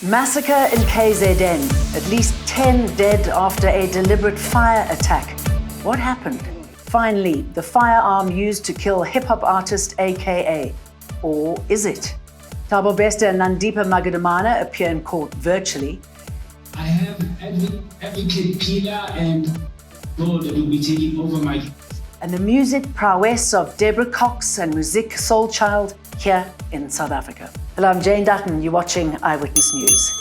Massacre in KZN. At least 10 dead after a deliberate fire attack. What happened? Finally, the firearm used to kill hip-hop artist AKA. Or is it? Thabo Bester and Magudumana appear in court virtually. I have advocate Peter and God that will be taking over my case. And the music prowess of Deborah Cox and Music Soulchild here in South Africa. Hello, I'm Jane Dutton. You're watching Eyewitness News.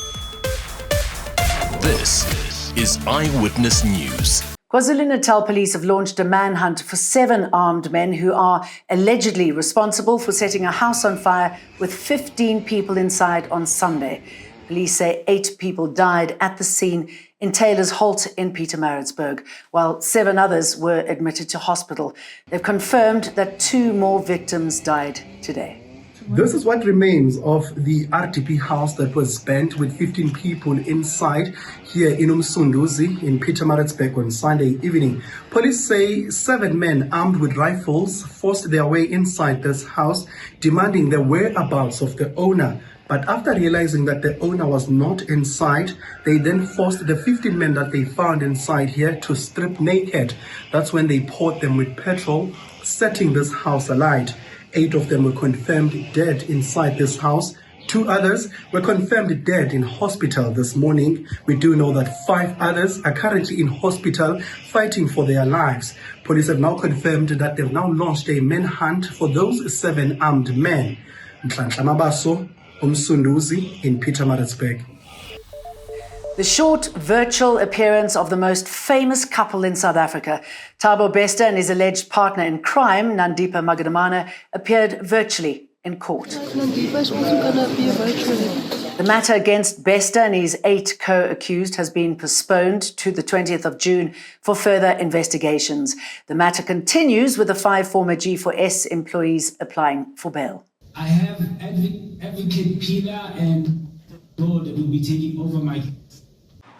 This is Eyewitness News. KwaZulu-Natal police have launched a manhunt for 7 armed men who are allegedly responsible for setting a house on fire with 15 people inside on Sunday. Police say 8 people died at the scene in Taylor's Holt in Pietermaritzburg, while 7 others were admitted to hospital. They've confirmed that 2 more victims died today. This is what remains of the RDP house that was burnt with 15 people inside here in Umsunduzi in Pietermaritzburg on Sunday evening. Police say 7 men armed with rifles forced their way inside this house, demanding the whereabouts of the owner. But after realizing that the owner was not inside, they then forced the 15 men that they found inside here to strip naked. That's when they poured them with petrol, setting this house alight. 8 of them were confirmed dead inside this house. 2 others were confirmed dead in hospital this morning. We do know that 5 others are currently in hospital fighting for their lives. Police have now confirmed that they've now launched a manhunt for those 7 armed men. Umsunduzi in Pietermaritzburg. The short virtual appearance of the most famous couple in South Africa, Thabo Bester and his alleged partner in crime, Magudumana, appeared virtually in court. Nandipa is also going to appear virtually. The matter against Bester and his 8 co-accused has been postponed to the 20th of June for further investigations. The matter continues with the 5 former G4S employees applying for bail. I have advocate Peter and God that will be taking over my case.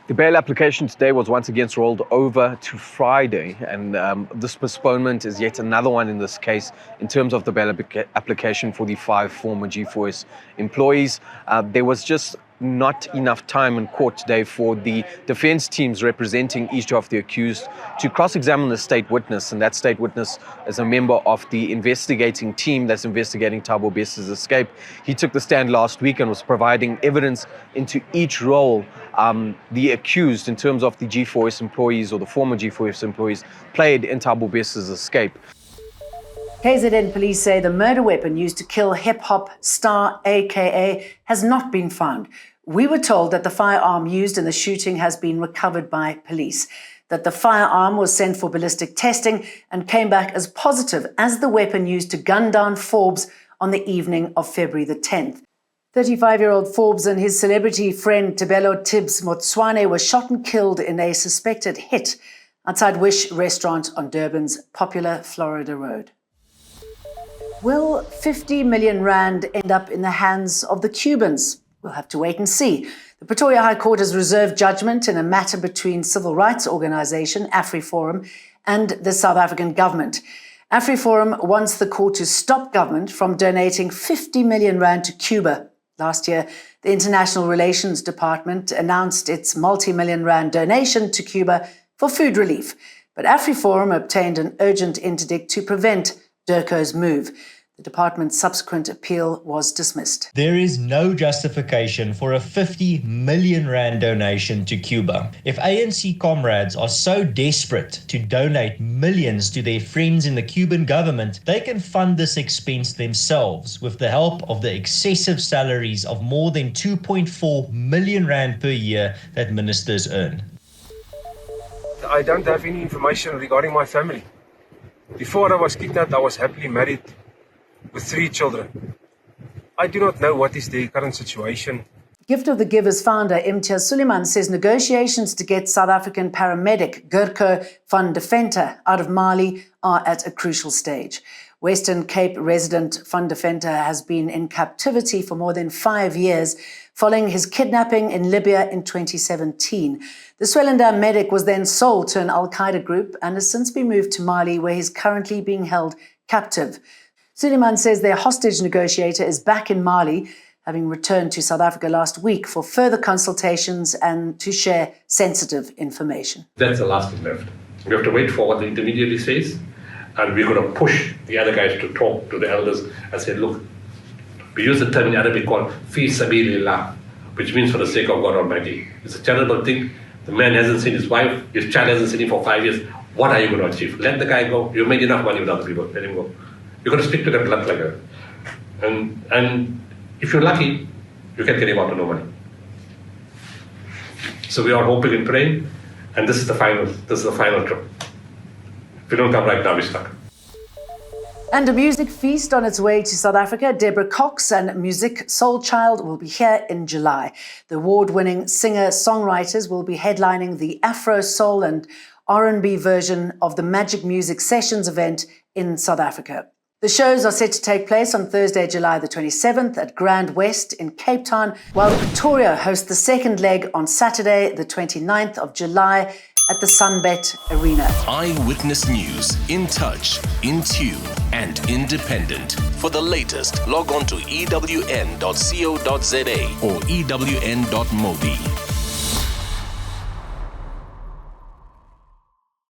The bail application today was once again rolled over to Friday, and this postponement is yet another one in this case in terms of the bail application for the 5 former G4S employees. There was just not enough time in court today for the defense teams representing each of the accused to cross-examine the state witness, and that state witness is a member of the investigating team that's investigating Thabo Bester's escape. He took the stand last week and was providing evidence into each role the accused in terms of the G4S employees or the former G4S employees played in Thabo Bester's escape. KZN police say the murder weapon used to kill hip-hop star AKA has not been found. We were told that the firearm used in the shooting has been recovered by police, that the firearm was sent for ballistic testing and came back as positive as the weapon used to gun down Forbes on the evening of February the 10th. 35-year-old Forbes and his celebrity friend Tebelo Tibbs Motswane were shot and killed in a suspected hit outside Wish restaurant on Durban's popular Florida Road. Will 50 million rand end up in the hands of the Cubans? We'll have to wait and see. The Pretoria High Court has reserved judgment in a matter between civil rights organisation AfriForum and the South African government. AfriForum wants the court to stop government from donating 50 million rand to Cuba. Last year, the International Relations Department announced its multi-million rand donation to Cuba for food relief. But AfriForum obtained an urgent interdict to prevent Durko's move. The department's subsequent appeal was dismissed. There is no justification for a 50 million rand donation to Cuba. If ANC comrades are so desperate to donate millions to their friends in the Cuban government, they can fund this expense themselves with the help of the excessive salaries of more than 2.4 million rand per year that ministers earn. I don't have any information regarding my family. Before I was kidnapped, I was happily married with 3 children. I do not know what is their current situation. Gift of the Givers founder Imtiaz Suleiman says negotiations to get South African paramedic Gurko van de Venter out of Mali are at a crucial stage. Western Cape resident van de Venter has been in captivity for more than 5 years following his kidnapping in Libya in 2017. The Swellendam medic was then sold to an Al-Qaeda group and has since been moved to Mali, where he's currently being held captive. Suleiman says their hostage negotiator is back in Mali, having returned to South Africa last week for further consultations and to share sensitive information. That's the last thing left. We have to wait for what the intermediary says, and we're going to push the other guys to talk to the elders and say, look, we use the term in Arabic called fi sabilillah, which means for the sake of God Almighty. It's a charitable thing. The man hasn't seen his wife, his child hasn't seen him for 5 years. What are you going to achieve? Let the guy go. You've made enough money with other people. Let him go. You're going to speak to them blunt like that. And if you're lucky, you can get him out to no money. So we are hoping and praying, and this is the final trip. If we don't come right now, we're stuck. And a music feast on its way to South Africa. Deborah Cox and Music Soul Child will be here in July. The award-winning singer-songwriters will be headlining the Afro, Soul and R&B version of the Magic Music Sessions event in South Africa. The shows are set to take place on Thursday, July the 27th at Grand West in Cape Town, while Pretoria hosts the second leg on Saturday, the 29th of July at the Sunbet Arena. Eyewitness News, in touch, in tune, and independent. For the latest, log on to ewn.co.za or ewn.mobi.